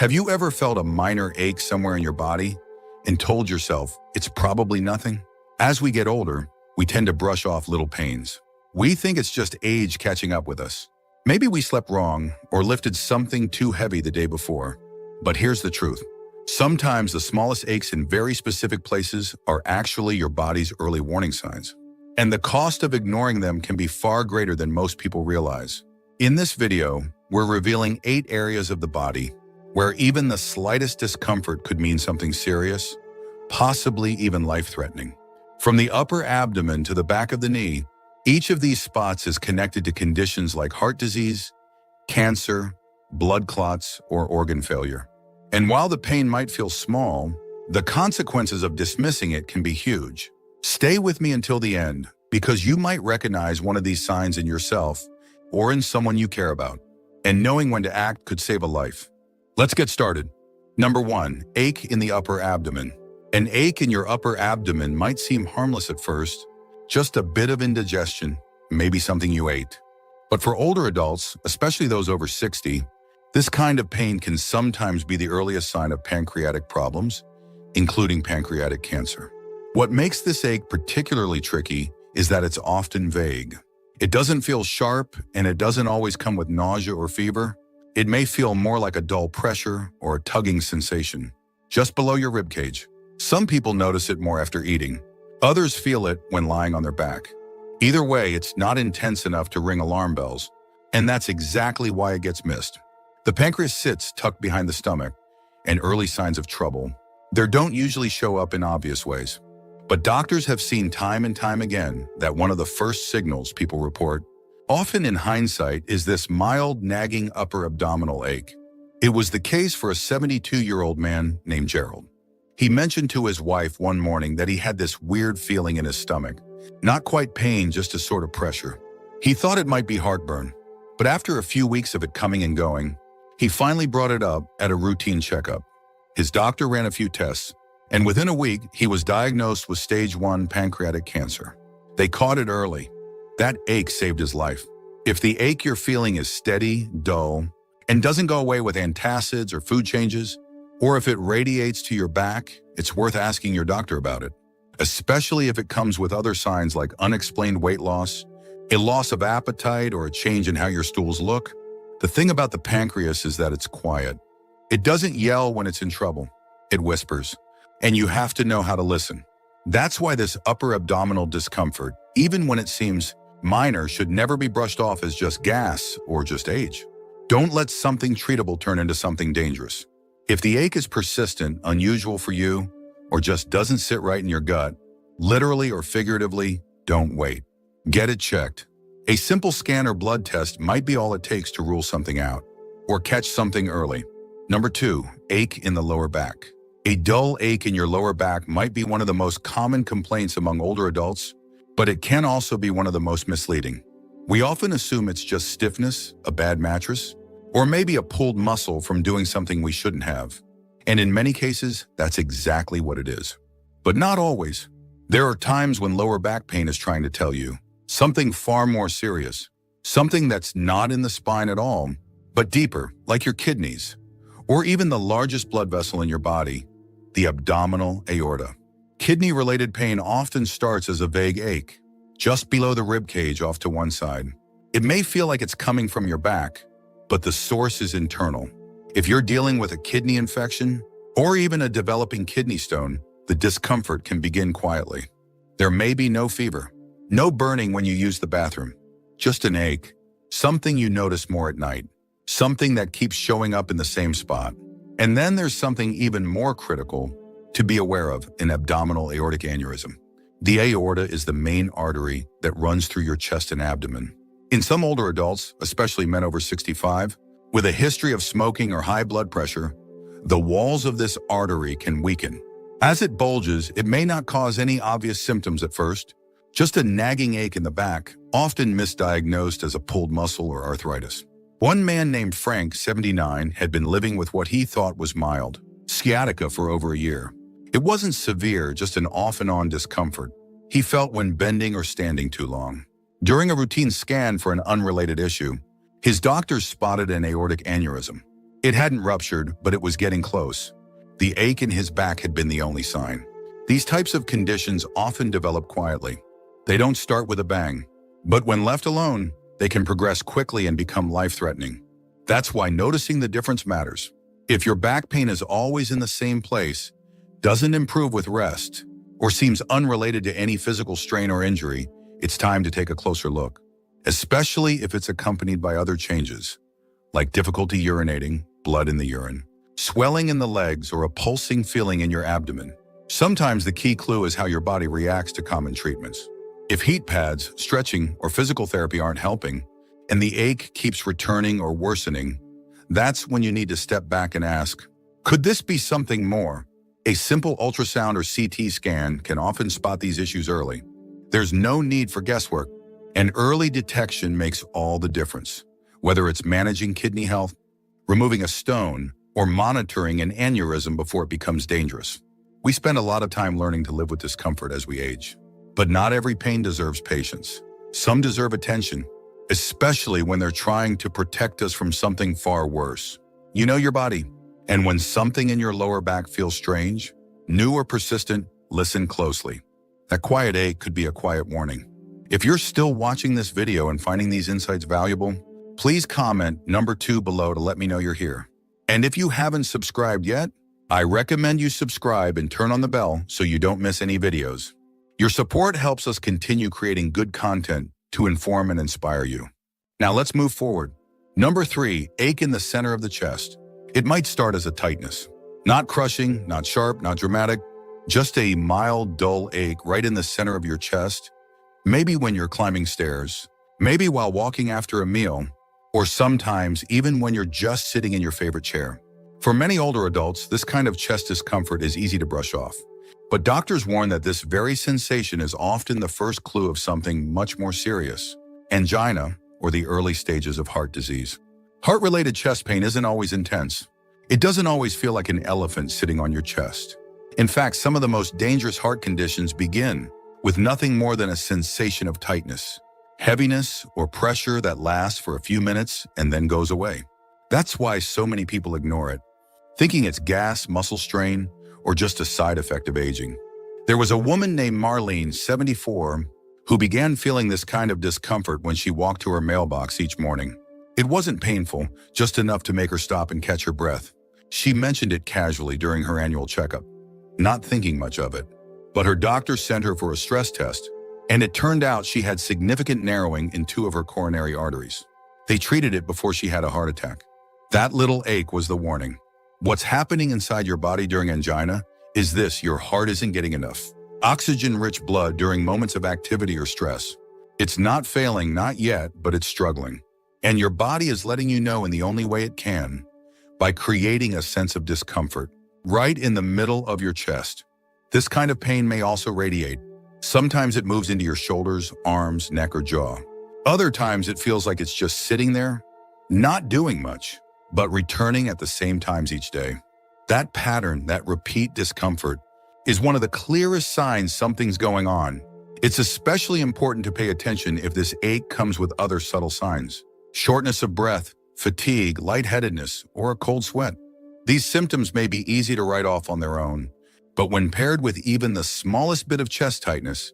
Have you ever felt a minor ache somewhere in your body and told yourself it's probably nothing? As we get older, we tend to brush off little pains. We think it's just age catching up with us. Maybe we slept wrong or lifted something too heavy the day before. But here's the truth. Sometimes the smallest aches in very specific places are actually your body's early warning signs. And the cost of ignoring them can be far greater than most people realize. In this video, we're revealing 8 areas of the body where even the slightest discomfort could mean something serious, possibly even life-threatening. From the upper abdomen to the back of the knee, each of these spots is connected to conditions like heart disease, cancer, blood clots, or organ failure. And while the pain might feel small, the consequences of dismissing it can be huge. Stay with me until the end, because you might recognize one of these signs in yourself or in someone you care about. And knowing when to act could save a life. Let's get started. Number 1, ache in the upper abdomen. An ache in your upper abdomen might seem harmless at first, just a bit of indigestion, maybe something you ate. But for older adults, especially those over 60, this kind of pain can sometimes be the earliest sign of pancreatic problems, including pancreatic cancer. What makes this ache particularly tricky is that it's often vague. It doesn't feel sharp, and it doesn't always come with nausea or fever. It may feel more like a dull pressure or a tugging sensation, just below your ribcage. Some people notice it more after eating. Others feel it when lying on their back. Either way, it's not intense enough to ring alarm bells, and that's exactly why it gets missed. The pancreas sits tucked behind the stomach, and early signs of trouble there don't usually show up in obvious ways. But doctors have seen time and time again that one of the first signals people report, often in hindsight, is this mild, nagging upper abdominal ache. It was the case for a 72-year-old man named Gerald. He mentioned to his wife one morning that he had this weird feeling in his stomach, not quite pain, just a sort of pressure. He thought it might be heartburn, but after a few weeks of it coming and going, he finally brought it up at a routine checkup. His doctor ran a few tests, and within a week, he was diagnosed with stage 1 pancreatic cancer. They caught it early. That ache saved his life. If the ache you're feeling is steady, dull, and doesn't go away with antacids or food changes, or if it radiates to your back, it's worth asking your doctor about it, especially if it comes with other signs like unexplained weight loss, a loss of appetite, or a change in how your stools look. The thing about the pancreas is that it's quiet. It doesn't yell when it's in trouble. It whispers. And you have to know how to listen. That's why this upper abdominal discomfort, even when it seems minor, should never be brushed off as just gas or just age. Don't let something treatable turn into something dangerous. If the ache is persistent, unusual for you, or just doesn't sit right in your gut, literally or figuratively, don't wait. Get it checked. A simple scan or blood test might be all it takes to rule something out or catch something early. Number 2, ache in the lower back. A dull ache in your lower back might be one of the most common complaints among older adults, but it can also be one of the most misleading. We often assume it's just stiffness, a bad mattress, or maybe a pulled muscle from doing something we shouldn't have. And in many cases, that's exactly what it is. But not always. There are times when lower back pain is trying to tell you something far more serious, something that's not in the spine at all, but deeper, like your kidneys, or even the largest blood vessel in your body, the abdominal aorta. Kidney-related pain often starts as a vague ache, just below the rib cage off to one side. It may feel like it's coming from your back, but the source is internal. If you're dealing with a kidney infection, or even a developing kidney stone, the discomfort can begin quietly. There may be no fever, no burning when you use the bathroom, just an ache, something you notice more at night, something that keeps showing up in the same spot. And then there's something even more critical to be aware of, an abdominal aortic aneurysm. The aorta is the main artery that runs through your chest and abdomen. In some older adults, especially men over 65, with a history of smoking or high blood pressure, the walls of this artery can weaken. As it bulges, it may not cause any obvious symptoms at first, just a nagging ache in the back, often misdiagnosed as a pulled muscle or arthritis. One man named Frank, 79, had been living with what he thought was mild sciatica for over a year. It wasn't severe, just an off-and-on discomfort he felt when bending or standing too long. During a routine scan for an unrelated issue, his doctors spotted an aortic aneurysm. It hadn't ruptured, but it was getting close. The ache in his back had been the only sign. These types of conditions often develop quietly. They don't start with a bang, but when left alone, they can progress quickly and become life-threatening. That's why noticing the difference matters. If your back pain is always in the same place, doesn't improve with rest, or seems unrelated to any physical strain or injury, it's time to take a closer look, especially if it's accompanied by other changes, like difficulty urinating, blood in the urine, swelling in the legs, or a pulsing feeling in your abdomen. Sometimes the key clue is how your body reacts to common treatments. If heat pads, stretching, or physical therapy aren't helping, and the ache keeps returning or worsening, that's when you need to step back and ask, could this be something more? A simple ultrasound or CT scan can often spot these issues early. There's no need for guesswork, and early detection makes all the difference, whether it's managing kidney health, removing a stone, or monitoring an aneurysm before it becomes dangerous. We spend a lot of time learning to live with discomfort as we age, but not every pain deserves patience. Some deserve attention, especially when they're trying to protect us from something far worse. You know your body, and when something in your lower back feels strange, new or persistent, listen closely. That quiet ache could be a quiet warning. If you're still watching this video and finding these insights valuable, please comment number 2 below to let me know you're here. And if you haven't subscribed yet, I recommend you subscribe and turn on the bell so you don't miss any videos. Your support helps us continue creating good content to inform and inspire you. Now let's move forward. Number 3, ache in the center of the chest. It might start as a tightness. Not crushing, not sharp, not dramatic, just a mild, dull ache right in the center of your chest. Maybe when you're climbing stairs, maybe while walking after a meal, or sometimes even when you're just sitting in your favorite chair. For many older adults, this kind of chest discomfort is easy to brush off. But doctors warn that this very sensation is often the first clue of something much more serious, angina, or the early stages of heart disease. Heart-related chest pain isn't always intense. It doesn't always feel like an elephant sitting on your chest. In fact, some of the most dangerous heart conditions begin with nothing more than a sensation of tightness, heaviness, or pressure that lasts for a few minutes and then goes away. That's why so many people ignore it, thinking it's gas, muscle strain, or just a side effect of aging. There was a woman named Marlene, 74, who began feeling this kind of discomfort when she walked to her mailbox each morning. It wasn't painful, just enough to make her stop and catch her breath. She mentioned it casually during her annual checkup, not thinking much of it. But her doctor sent her for a stress test, and it turned out she had significant narrowing in 2 of her coronary arteries. They treated it before she had a heart attack. That little ache was the warning. What's happening inside your body during angina is this: your heart isn't getting enough oxygen-rich blood during moments of activity or stress. It's not failing, not yet, but it's struggling. And your body is letting you know in the only way it can, by creating a sense of discomfort right in the middle of your chest. This kind of pain may also radiate. Sometimes it moves into your shoulders, arms, neck, or jaw. Other times it feels like it's just sitting there, not doing much, but returning at the same times each day. That pattern, that repeat discomfort, is one of the clearest signs something's going on. It's especially important to pay attention if this ache comes with other subtle signs: shortness of breath, fatigue, lightheadedness, or a cold sweat. These symptoms may be easy to write off on their own, but when paired with even the smallest bit of chest tightness,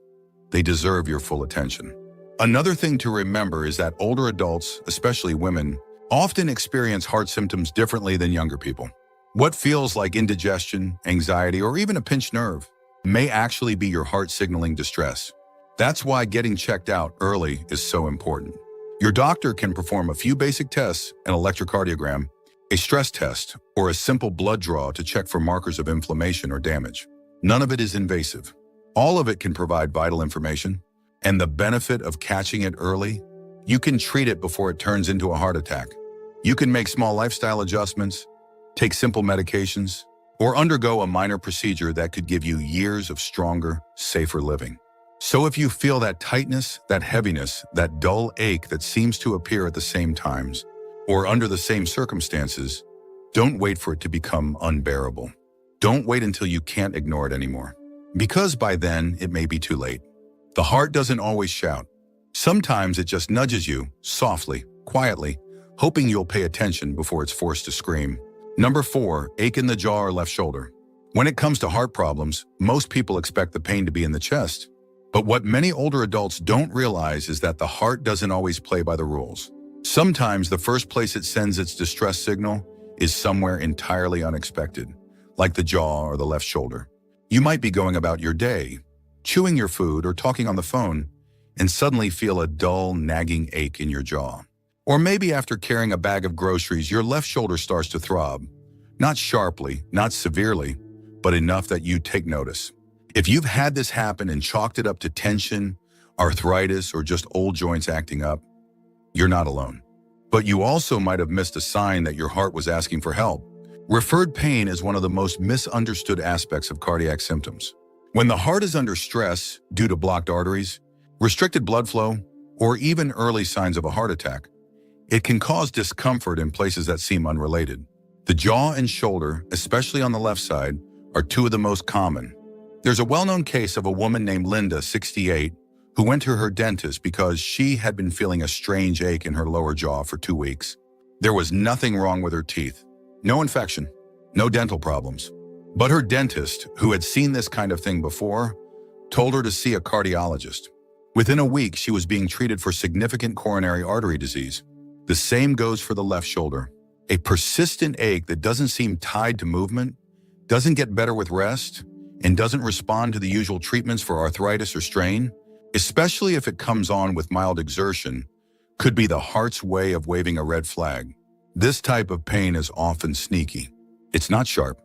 they deserve your full attention. Another thing to remember is that older adults, especially women, often experience heart symptoms differently than younger people. What feels like indigestion, anxiety, or even a pinched nerve may actually be your heart signaling distress. That's why getting checked out early is so important. Your doctor can perform a few basic tests: an electrocardiogram, a stress test, or a simple blood draw to check for markers of inflammation or damage. None of it is invasive. All of it can provide vital information. And the benefit of catching it early: you can treat it before it turns into a heart attack. You can make small lifestyle adjustments, take simple medications, or undergo a minor procedure that could give you years of stronger, safer living. So if you feel that tightness, that heaviness, that dull ache that seems to appear at the same times, or under the same circumstances, don't wait for it to become unbearable. Don't wait until you can't ignore it anymore, because by then it may be too late. The heart doesn't always shout. Sometimes it just nudges you, softly, quietly, hoping you'll pay attention before it's forced to scream. Number 4, ache in the jaw or left shoulder. When it comes to heart problems, most people expect the pain to be in the chest. But what many older adults don't realize is that the heart doesn't always play by the rules. Sometimes the first place it sends its distress signal is somewhere entirely unexpected, like the jaw or the left shoulder. You might be going about your day, chewing your food or talking on the phone, and suddenly feel a dull, nagging ache in your jaw. Or maybe after carrying a bag of groceries, your left shoulder starts to throb. Not sharply, not severely, but enough that you take notice. If you've had this happen and chalked it up to tension, arthritis, or just old joints acting up, you're not alone. But you also might have missed a sign that your heart was asking for help. Referred pain is one of the most misunderstood aspects of cardiac symptoms. When the heart is under stress due to blocked arteries, restricted blood flow, or even early signs of a heart attack, it can cause discomfort in places that seem unrelated. The jaw and shoulder, especially on the left side, are two of the most common. There's a well-known case of a woman named Linda, 68, who went to her dentist because she had been feeling a strange ache in her lower jaw for 2 weeks. There was nothing wrong with her teeth, no infection, no dental problems. But her dentist, who had seen this kind of thing before, told her to see a cardiologist. Within a week, she was being treated for significant coronary artery disease. The same goes for the left shoulder. A persistent ache that doesn't seem tied to movement, doesn't get better with rest, and doesn't respond to the usual treatments for arthritis or strain, especially if it comes on with mild exertion, could be the heart's way of waving a red flag. This type of pain is often sneaky. It's not sharp.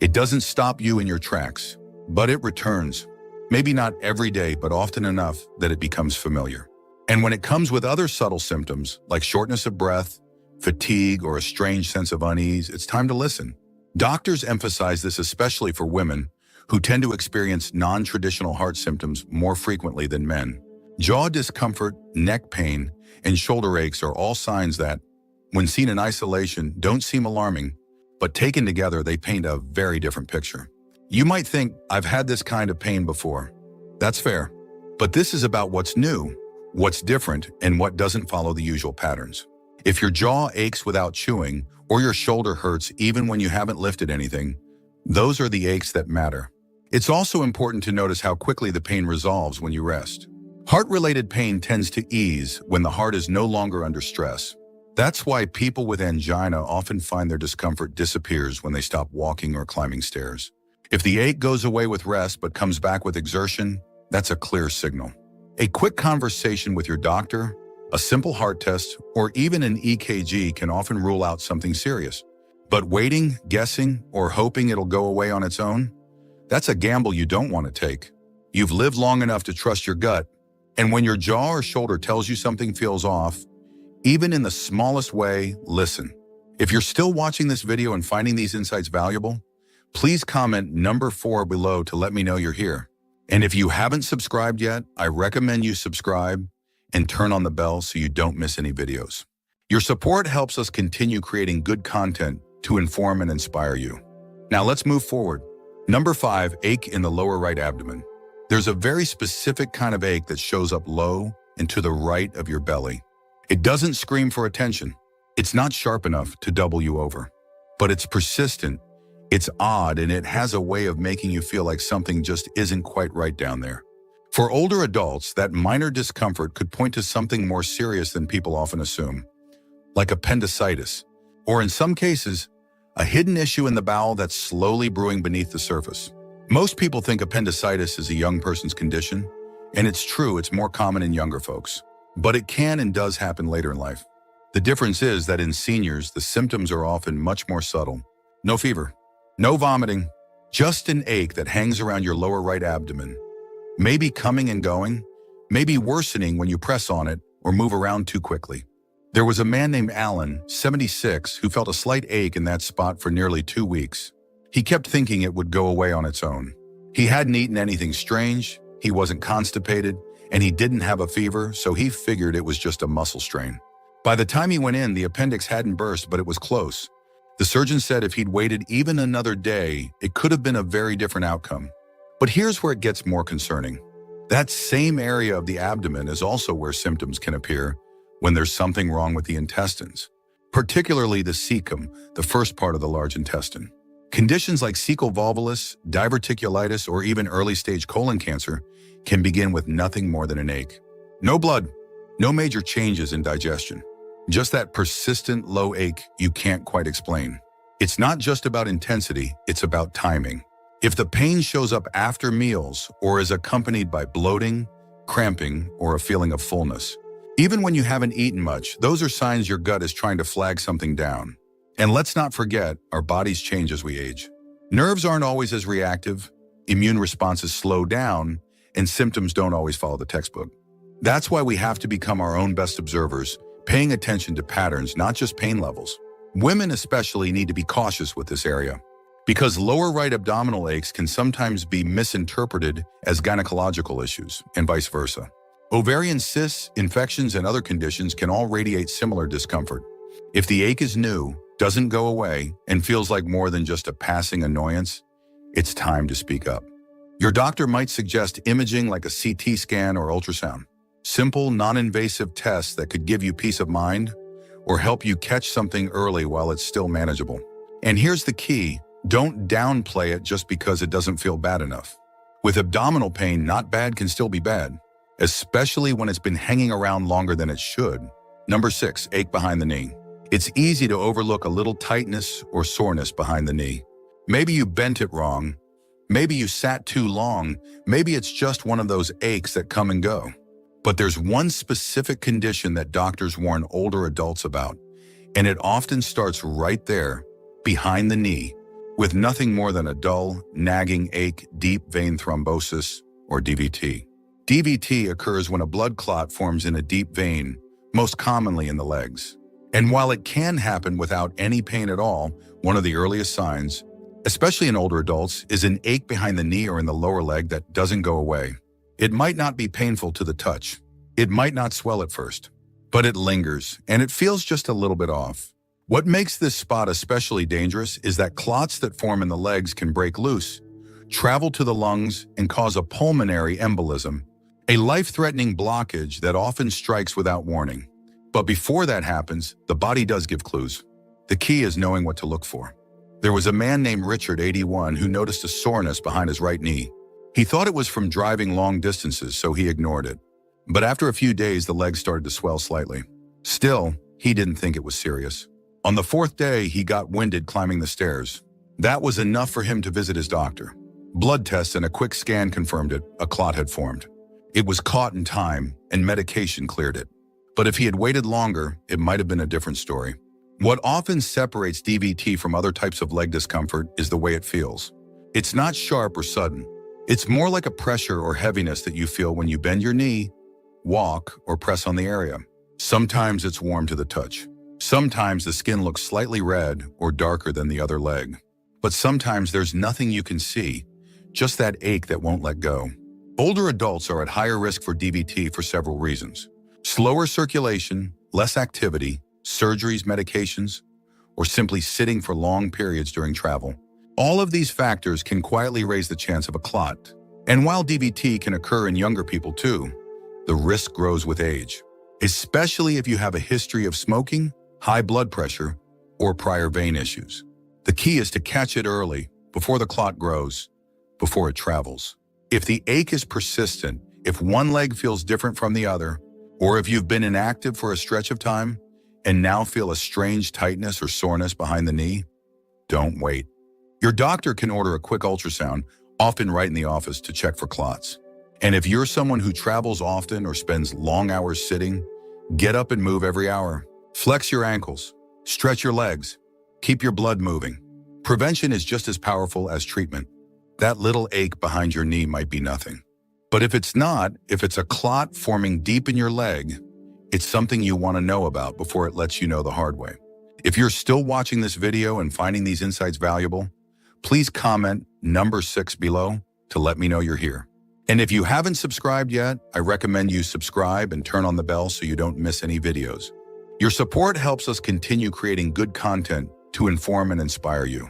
It doesn't stop you in your tracks, but it returns. Maybe not every day, but often enough that it becomes familiar. And when it comes with other subtle symptoms, like shortness of breath, fatigue, or a strange sense of unease, it's time to listen. Doctors emphasize this especially for women, who tend to experience non-traditional heart symptoms more frequently than men. Jaw discomfort, neck pain, and shoulder aches are all signs that, when seen in isolation, don't seem alarming, but taken together, they paint a very different picture. You might think, I've had this kind of pain before. That's fair. But this is about what's new, what's different, and what doesn't follow the usual patterns. If your jaw aches without chewing, or your shoulder hurts even when you haven't lifted anything, those are the aches that matter. It's also important to notice how quickly the pain resolves when you rest. Heart-related pain tends to ease when the heart is no longer under stress. That's why people with angina often find their discomfort disappears when they stop walking or climbing stairs. If the ache goes away with rest but comes back with exertion, that's a clear signal. A quick conversation with your doctor, a simple heart test, or even an EKG can often rule out something serious. But waiting, guessing, or hoping it'll go away on its own, that's a gamble you don't want to take. You've lived long enough to trust your gut, and when your jaw or shoulder tells you something feels off, even in the smallest way, listen. If you're still watching this video and finding these insights valuable, please comment number 4 below to let me know you're here. And if you haven't subscribed yet, I recommend you subscribe and turn on the bell so you don't miss any videos. Your support helps us continue creating good content to inform and inspire you. Now let's move forward. Number 5, ache in the lower right abdomen. There's a very specific kind of ache that shows up low and to the right of your belly. It doesn't scream for attention. It's not sharp enough to double you over. But it's persistent, it's odd, and it has a way of making you feel like something just isn't quite right down there. For older adults, that minor discomfort could point to something more serious than people often assume, like appendicitis, or in some cases, a hidden issue in the bowel that's slowly brewing beneath the surface. Most people think appendicitis is a young person's condition, and it's true, it's more common in younger folks. But it can and does happen later in life. The difference is that in seniors, the symptoms are often much more subtle. No fever, no vomiting, just an ache that hangs around your lower right abdomen. Maybe coming and going, maybe worsening when you press on it or move around too quickly. There was a man named Alan, 76, who felt a slight ache in that spot for nearly 2 weeks. He kept thinking it would go away on its own. He hadn't eaten anything strange, he wasn't constipated, and he didn't have a fever, so he figured it was just a muscle strain. By the time he went in, the appendix hadn't burst, but it was close. The surgeon said if he'd waited even another day, it could have been a very different outcome. But here's where it gets more concerning. That same area of the abdomen is also where symptoms can appear when there's something wrong with the intestines. particularly the cecum, the first part of the large intestine. Conditions like cecal volvulus, diverticulitis, or even early-stage colon cancer can begin with nothing more than an ache. No blood, no major changes in digestion. Just that persistent low ache you can't quite explain. It's not just about intensity, it's about timing. If the pain shows up after meals or is accompanied by bloating, cramping, or a feeling of fullness, even when you haven't eaten much, those are signs your gut is trying to flag something down. And let's not forget, our bodies change as we age. Nerves aren't always as reactive, immune responses slow down, and symptoms don't always follow the textbook. That's why we have to become our own best observers, paying attention to patterns, not just pain levels. Women especially need to be cautious with this area, because lower right abdominal aches can sometimes be misinterpreted as gynecological issues, and vice versa. Ovarian cysts, infections, and other conditions can all radiate similar discomfort. If the ache is new, doesn't go away, and feels like more than just a passing annoyance, it's time to speak up. Your doctor might suggest imaging like a CT scan or ultrasound. Simple, non-invasive tests that could give you peace of mind or help you catch something early while it's still manageable. And here's the key, don't downplay it just because it doesn't feel bad enough. With abdominal pain, not bad can still be bad, especially when it's been hanging around longer than it should. Number 6, ache behind the knee. It's easy to overlook a little tightness or soreness behind the knee. Maybe you bent it wrong. Maybe you sat too long. Maybe it's just one of those aches that come and go. But there's one specific condition that doctors warn older adults about, and it often starts right there, behind the knee, with nothing more than a dull, nagging ache, deep vein thrombosis, or DVT. DVT occurs when a blood clot forms in a deep vein, most commonly in the legs. And while it can happen without any pain at all, one of the earliest signs, especially in older adults, is an ache behind the knee or in the lower leg that doesn't go away. It might not be painful to the touch. It might not swell at first, but it lingers, and it feels just a little bit off. What makes this spot especially dangerous is that clots that form in the legs can break loose, travel to the lungs, and cause a pulmonary embolism, a life-threatening blockage that often strikes without warning. But before that happens, the body does give clues. The key is knowing what to look for. There was a man named Richard, 81, who noticed a soreness behind his right knee. He thought it was from driving long distances, so he ignored it. But after a few days, the leg started to swell slightly. Still, he didn't think it was serious. On the 4th day, he got winded climbing the stairs. That was enough for him to visit his doctor. Blood tests and a quick scan confirmed it. A clot had formed. It was caught in time, and medication cleared it. But if he had waited longer, it might have been a different story. What often separates DVT from other types of leg discomfort is the way it feels. It's not sharp or sudden. It's more like a pressure or heaviness that you feel when you bend your knee, walk, or press on the area. Sometimes it's warm to the touch. Sometimes the skin looks slightly red or darker than the other leg. But sometimes there's nothing you can see, just that ache that won't let go. Older adults are at higher risk for DVT for several reasons. Slower circulation, less activity, surgeries, medications, or simply sitting for long periods during travel. All of these factors can quietly raise the chance of a clot. And while DVT can occur in younger people too, the risk grows with age, especially if you have a history of smoking, high blood pressure, or prior vein issues. The key is to catch it early, before the clot grows, before it travels. If the ache is persistent, if one leg feels different from the other, or if you've been inactive for a stretch of time and now feel a strange tightness or soreness behind the knee, don't wait. Your doctor can order a quick ultrasound, often right in the office, to check for clots. And if you're someone who travels often or spends long hours sitting, get up and move every hour. Flex your ankles, stretch your legs, keep your blood moving. Prevention is just as powerful as treatment. That little ache behind your knee might be nothing. But if it's not, if it's a clot forming deep in your leg, it's something you want to know about before it lets you know the hard way. If you're still watching this video and finding these insights valuable, please comment number 6 below to let me know you're here. And if you haven't subscribed yet, I recommend you subscribe and turn on the bell so you don't miss any videos. Your support helps us continue creating good content to inform and inspire you.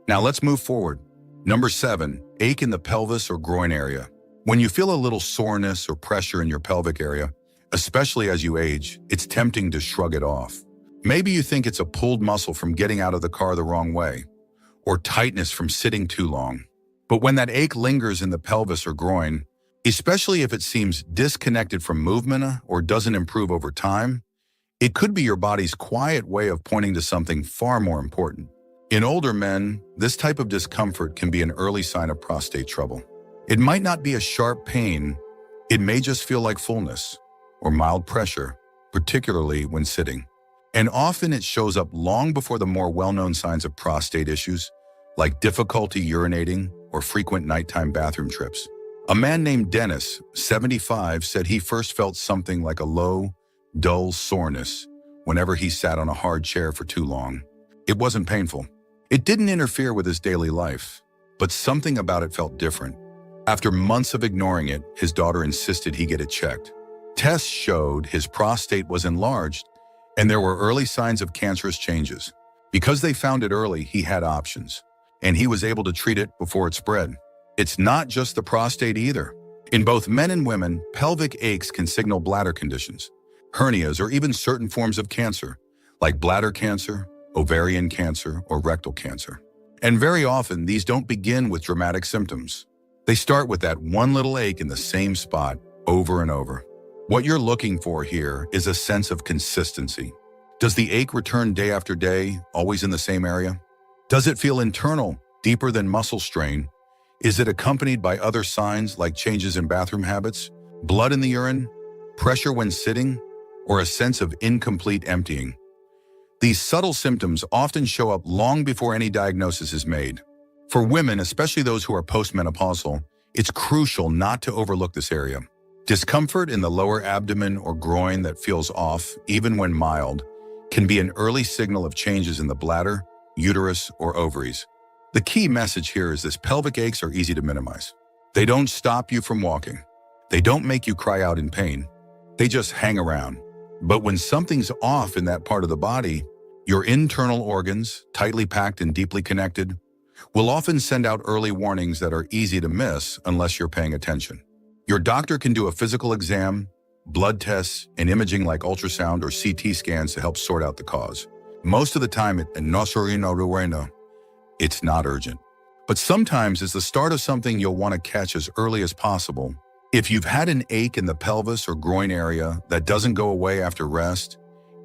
Now let's move forward. Number 7, ache in the pelvis or groin area. When you feel a little soreness or pressure in your pelvic area, especially as you age, it's tempting to shrug it off. Maybe you think it's a pulled muscle from getting out of the car the wrong way, or tightness from sitting too long. But when that ache lingers in the pelvis or groin, especially if it seems disconnected from movement or doesn't improve over time, it could be your body's quiet way of pointing to something far more important. In older men, this type of discomfort can be an early sign of prostate trouble. It might not be a sharp pain, it may just feel like fullness or mild pressure, particularly when sitting. And often it shows up long before the more well-known signs of prostate issues, like difficulty urinating or frequent nighttime bathroom trips. A man named Dennis, 75, said he first felt something like a low, dull soreness whenever he sat on a hard chair for too long. It wasn't painful. It didn't interfere with his daily life, but something about it felt different. After months of ignoring it, his daughter insisted he get it checked. Tests showed his prostate was enlarged, and there were early signs of cancerous changes. Because they found it early, he had options, and he was able to treat it before it spread. It's not just the prostate either. In both men and women, pelvic aches can signal bladder conditions, hernias, or even certain forms of cancer, like bladder cancer, ovarian cancer, or rectal cancer. And very often, these don't begin with dramatic symptoms. They start with that one little ache in the same spot over and over. What you're looking for here is a sense of consistency. Does the ache return day after day, always in the same area? Does it feel internal, deeper than muscle strain? Is it accompanied by other signs like changes in bathroom habits, blood in the urine, pressure when sitting, or a sense of incomplete emptying? These subtle symptoms often show up long before any diagnosis is made. For women, especially those who are postmenopausal, it's crucial not to overlook this area. Discomfort in the lower abdomen or groin that feels off, even when mild, can be an early signal of changes in the bladder, uterus, or ovaries. The key message here is this: pelvic aches are easy to minimize. They don't stop you from walking. They don't make you cry out in pain. They just hang around. But when something's off in that part of the body, your internal organs, tightly packed and deeply connected, will often send out early warnings that are easy to miss unless you're paying attention. Your doctor can do a physical exam, blood tests, and imaging like ultrasound or CT scans to help sort out the cause. Most of the time, it's not urgent. But sometimes it's the start of something you'll want to catch as early as possible. If you've had an ache in the pelvis or groin area that doesn't go away after rest,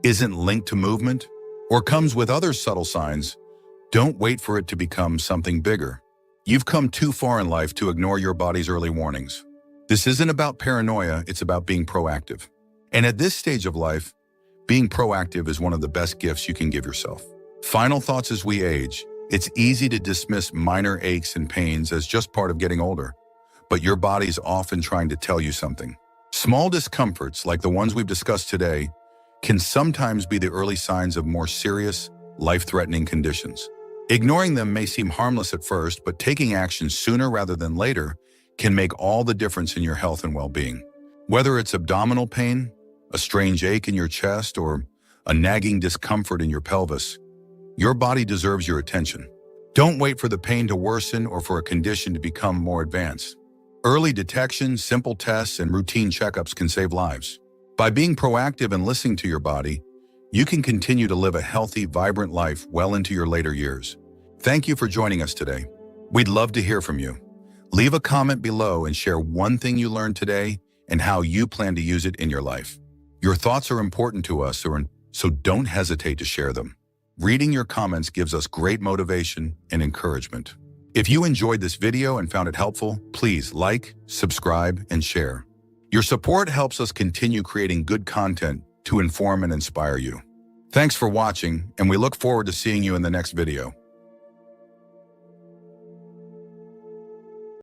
isn't linked to movement, or comes with other subtle signs, don't wait for it to become something bigger. You've come too far in life to ignore your body's early warnings. This isn't about paranoia, it's about being proactive. And at this stage of life, being proactive is one of the best gifts you can give yourself. Final thoughts as we age. It's easy to dismiss minor aches and pains as just part of getting older, but your body's often trying to tell you something. Small discomforts, like the ones we've discussed today, can sometimes be the early signs of more serious, life-threatening conditions. Ignoring them may seem harmless at first, but taking action sooner rather than later can make all the difference in your health and well-being. Whether it's abdominal pain, a strange ache in your chest, or a nagging discomfort in your pelvis, your body deserves your attention. Don't wait for the pain to worsen or for a condition to become more advanced. Early detection, simple tests, and routine checkups can save lives. By being proactive and listening to your body, you can continue to live a healthy, vibrant life well into your later years. Thank you for joining us today. We'd love to hear from you. Leave a comment below and share one thing you learned today and how you plan to use it in your life. Your thoughts are important to us, so don't hesitate to share them. Reading your comments gives us great motivation and encouragement. If you enjoyed this video and found it helpful, please like, subscribe, and share. Your support helps us continue creating good content to inform and inspire you. Thanks for watching, and we look forward to seeing you in the next video.